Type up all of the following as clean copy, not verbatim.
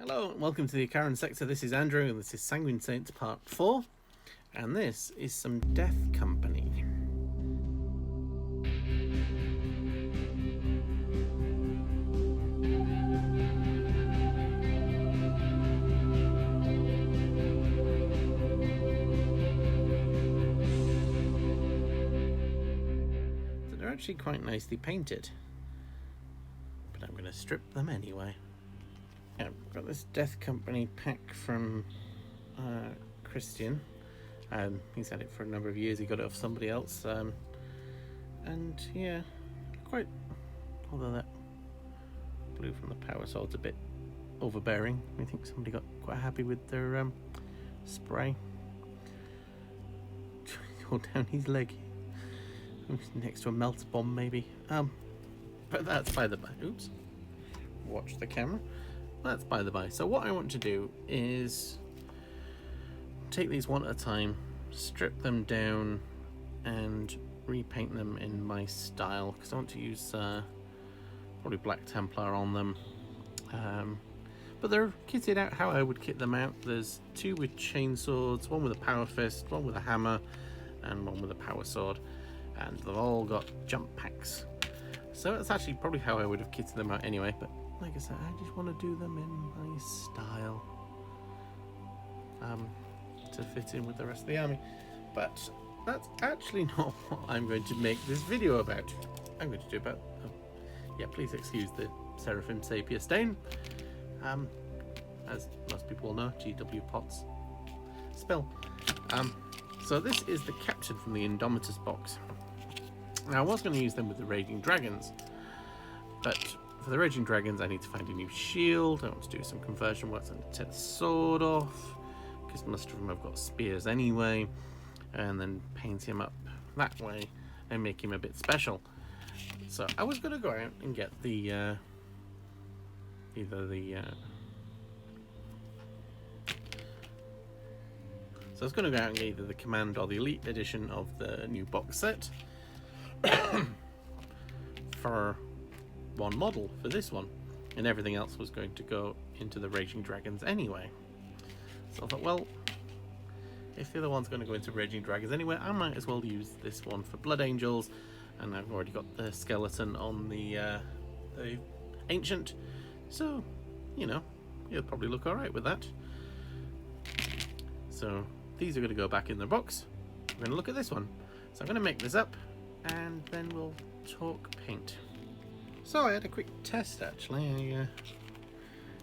Hello and welcome to the Karen Sector. This is Andrew and this is Sanguine Saints Part 4, and this is some Death Company. So they're actually quite nicely painted, but I'm going to strip them anyway. Yeah, I've got this Death Company pack from Christian. He's had it for a number of years. He got it off somebody else. And yeah, quite, although that blue from the power sword's a bit overbearing. I think somebody got quite happy with their spray. All down his leg. Next to a melt bomb maybe. But that's by the by. Oops. Watch the camera. That's by the by. So what I want to do is take these one at a time, strip them down and repaint them in my style, because I want to use probably Black Templar on them. But they're kitted out how I would kit them out. There's two with chainswords, one with a power fist, one with a hammer, and one with a power sword, and they've all got jump packs. So that's actually probably how I would have kitted them out anyway, but like I said, I just want to do them in my style to fit in with the rest of the army. But that's actually not what I'm going to make this video about. I'm going to do about please excuse the Seraphim Sapia stain. As most people will know, GW Potts spill. So this is the captain from the Indomitus box. Now I was going to use them with the Raging Dragons, but for the Raging Dragons I need to find a new shield. I want to do some conversion work, so I'm going to take the sword off, because most of them have got spears anyway, and then paint him up that way and make him a bit special. So I was going to go out and get the So I was going to go out and get either the Command or the Elite edition of the new box set for one model for this one, and everything else was going to go into the Raging Dragons anyway. So I thought, well, if the other one's going to go into Raging Dragons anyway, I might as well use this one for Blood Angels, and I've already got the skeleton on the Ancient, so you know, it'll probably look alright with that. So these are going to go back in the box. We're going to look at this one. So I'm going to make this up and then we'll talk paint. So I had a quick test actually. I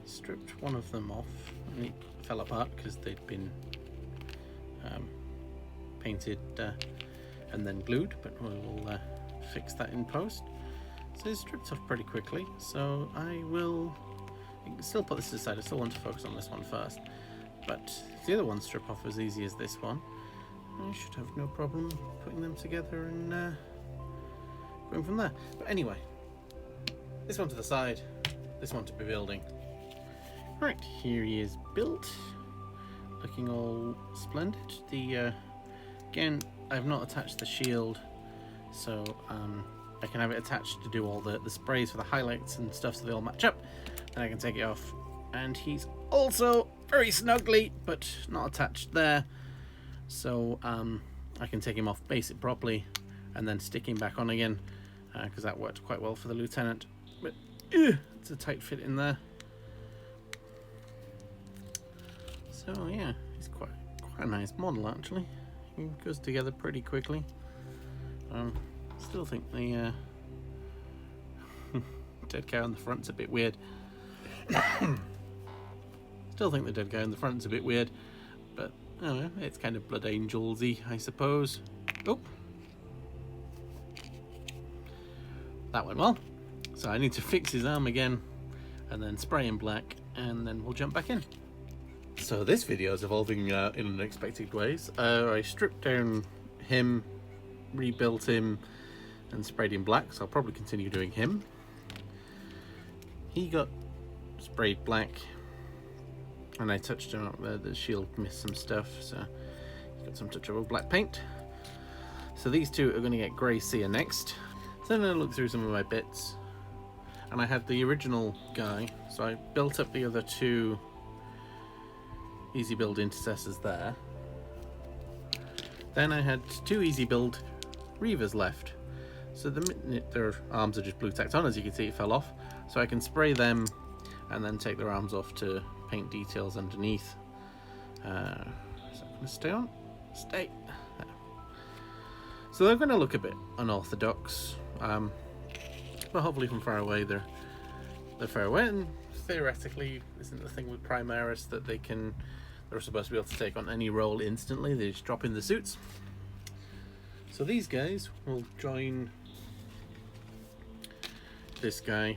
stripped one of them off and it fell apart because they'd been painted and then glued, but we'll fix that in post. So it's stripped off pretty quickly, so I will still put this aside. I still want to focus on this one first, but if the other one strip off as easy as this one, I should have no problem putting them together and going from there. But anyway, this one to the side, this one to be building. Right, here he is built, looking all splendid. Again, I've not attached the shield, so I can have it attached to do all the sprays for the highlights and stuff so they all match up. Then I can take it off, and he's also very snugly but not attached there, so I can take him off, base it properly, and then stick him back on again, because that worked quite well for the lieutenant. But it's a tight fit in there. So yeah, it's quite a nice model actually. It goes together pretty quickly. Still think the dead guy on the front's a bit weird. Still think the dead guy on the front's a bit weird, but I don't know, it's kind of Blood Angels-y, I suppose. Oh, that went well. So I need to fix his arm again, and then spray him black, and then we'll jump back in. So this video is evolving in unexpected ways. I stripped down him, rebuilt him, and sprayed him black, so I'll probably continue doing him. He got sprayed black, and I touched him up there. The shield missed some stuff, so he's got some touchable black paint. So these two are going to get grey sear next. So then I looked through some of my bits, and I had the original guy, so I built up the other two easy build intercessors there. Then I had 2 easy build reavers left. So the minute their arms are just blue tacked on, as you can see, it fell off. So I can spray them and then take their arms off to paint details underneath. Is that going to stay on? Stay. So they're going to look a bit unorthodox, but hopefully from far away they're far away. And theoretically, isn't the thing with Primaris that they're supposed to be able to take on any role instantly? They just drop in the suits. So these guys will join this guy,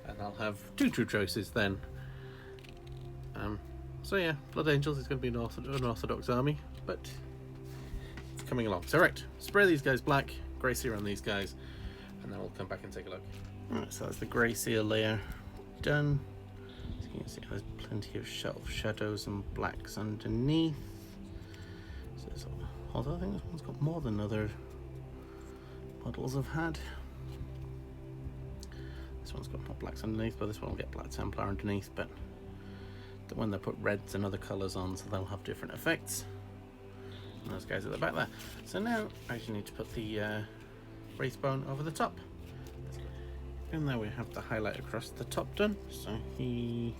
and I'll have 2 true choices then. So yeah, Blood Angels is going to be an unorthodox army, but it's coming along. So right, spray these guys black, Grey Seer on these guys, and then we'll come back and take a look. Alright, so that's the Grey Seer layer done. So you can see there's plenty of shelf shadows and blacks underneath. So there's, although I think this one's got more than other models have had. This one's got more blacks underneath, but this one will get Black Templar underneath, but when they put reds and other colours on, so they'll have different effects. And those guys at the back there. So now I just need to put the Wraithbone over the top. And now we have the highlight across the top done. So he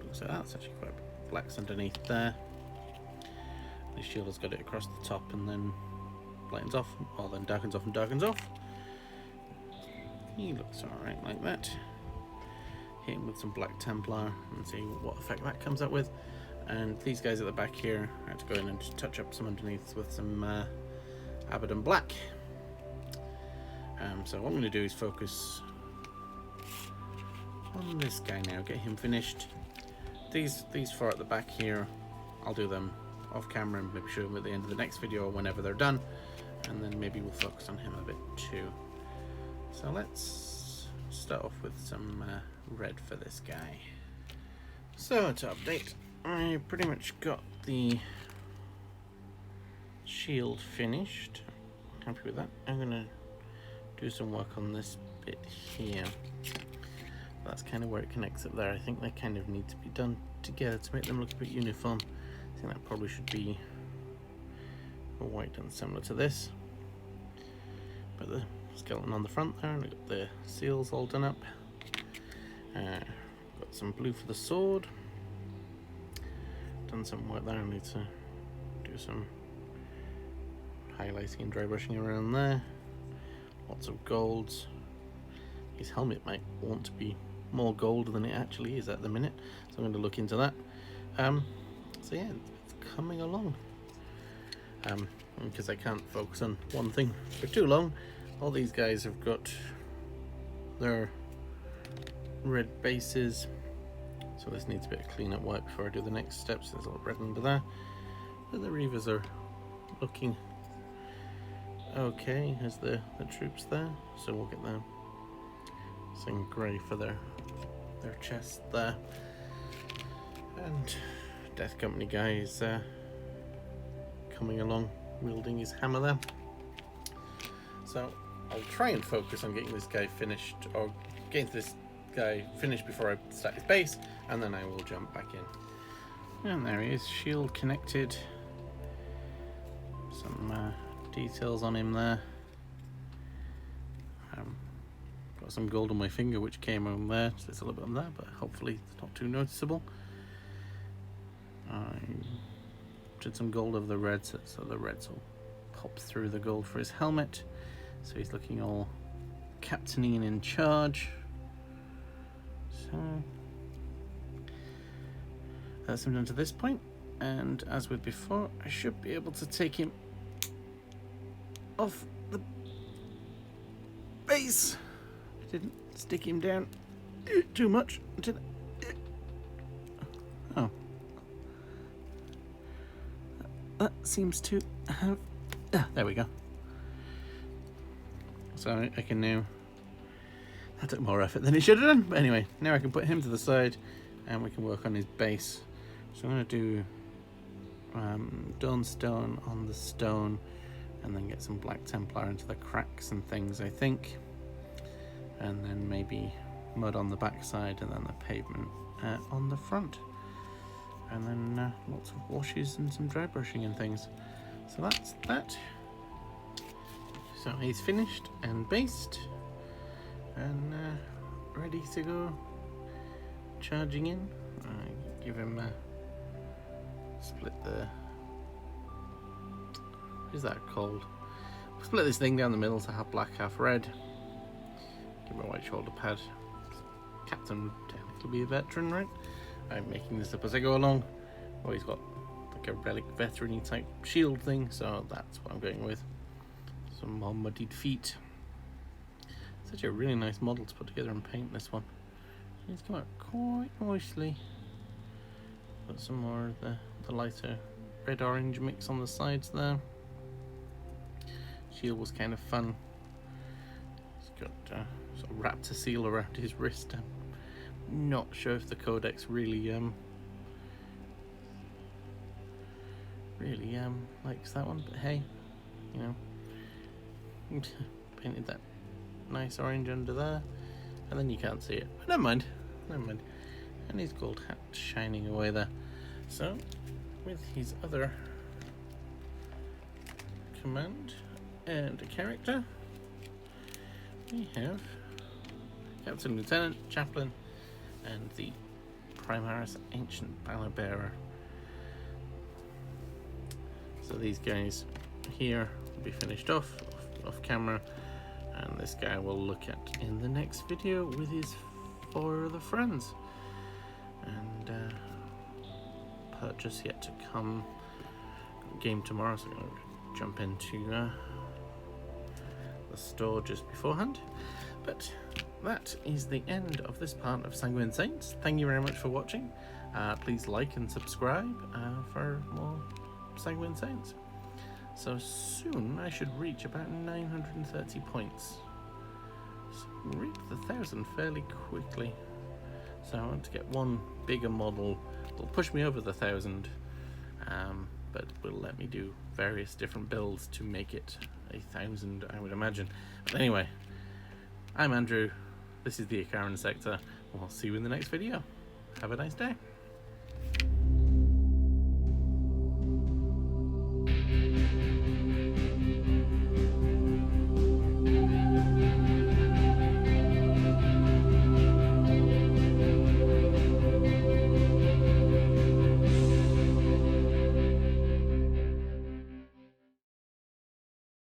looks like that. It's actually quite blacks underneath there. The shield has got it across the top and then lightens off, or then darkens off and darkens off. He looks alright like that. Hit him with some Black Templar and see what effect that comes up with. And these guys at the back here, I had to go in and just touch up some underneath with some Abaddon Black. So what I'm going to do is focus on this guy now, get him finished. These 4 at the back here, I'll do them off camera and maybe show them at the end of the next video or whenever they're done, and then maybe we'll focus on him a bit too. So let's start off with some red for this guy. So to update, I pretty much got the shield finished. Happy with that. I'm gonna do some work on this bit here. That's kind of where it connects up there. I think they kind of need to be done together to make them look a bit uniform. I think that probably should be white and similar to this. But the skeleton on the front there, and I've got the seals all done up. Got some blue for the sword. Done some work there. I need to do some highlighting and dry brushing around there. Lots of golds. His helmet might want to be more gold than it actually is at the minute, so I'm going to look into that. So yeah, it's coming along. Because I can't focus on one thing for too long. All these guys have got their red bases, so this needs a bit of clean up work before I do the next steps. There's a lot of red under there, but the Reavers are looking okay as the troops there, so we'll get them some grey for their chest there. And Death Company guy is coming along wielding his hammer there. So I'll try and focus on getting this guy finished, or getting this guy finished before I start his base, and then I will jump back in. And there he is, shield connected. Some details on him there. Got some gold on my finger which came on there, so there's a little bit on there, but hopefully it's not too noticeable. I did some gold over the reds, so the reds will pop through the gold for his helmet, so he's looking all captainy and in charge. So that's him done to this point, and as with before, I should be able to take him off the base. I didn't stick him down too much, did I? Oh. That seems to have... there we go. So I can now... That took more effort than it should have done, but anyway, now I can put him to the side and we can work on his base. So I'm going to do Dawnstone on the stone, and then get some Black Templar into the cracks and things, I think. And then maybe mud on the back side, and then the pavement on the front. and then lots of washes and some dry brushing and things. So that's that. So he's finished and based and ready to go charging in. I give him split the, what is that called? Split this thing down the middle to half black, half red. Give him a white shoulder pad. Captain would technically be a veteran, right? I'm making this up as I go along. Oh, he's got like a relic veteran-y type shield thing, so that's what I'm going with. Some more muddied feet. Such a really nice model to put together and paint, this one. It's come out quite nicely. Put some more of the lighter red-orange mix on the sides there. Shield was kind of fun. He's got sort of raptor seal around his wrist. I'm not sure if the codex really likes that one, but hey, you know, painted that nice orange under there, and then you can't see it. But never mind. And his gold hat shining away there. So, with his other command and a character, we have Captain, Lieutenant, Chaplain, and the Primaris Ancient Banner Bearer. So these guys here will be finished off camera, and this guy we'll look at in the next video with his 4 other friends. And purchase yet to come. Game tomorrow, so I'm going to jump into the store just beforehand. But that is the end of this part of Sanguine Saints. Thank you very much for watching. Please like and subscribe for more Sanguine Saints. So soon I should reach about 930 points. So reach the 1,000 fairly quickly. So I want to get one bigger model. It'll push me over the 1,000, but will let me do various different builds to make it 1,000, I would imagine. But anyway, I'm Andrew. This is the Ikaran Sector. We'll see you in the next video. Have a nice day.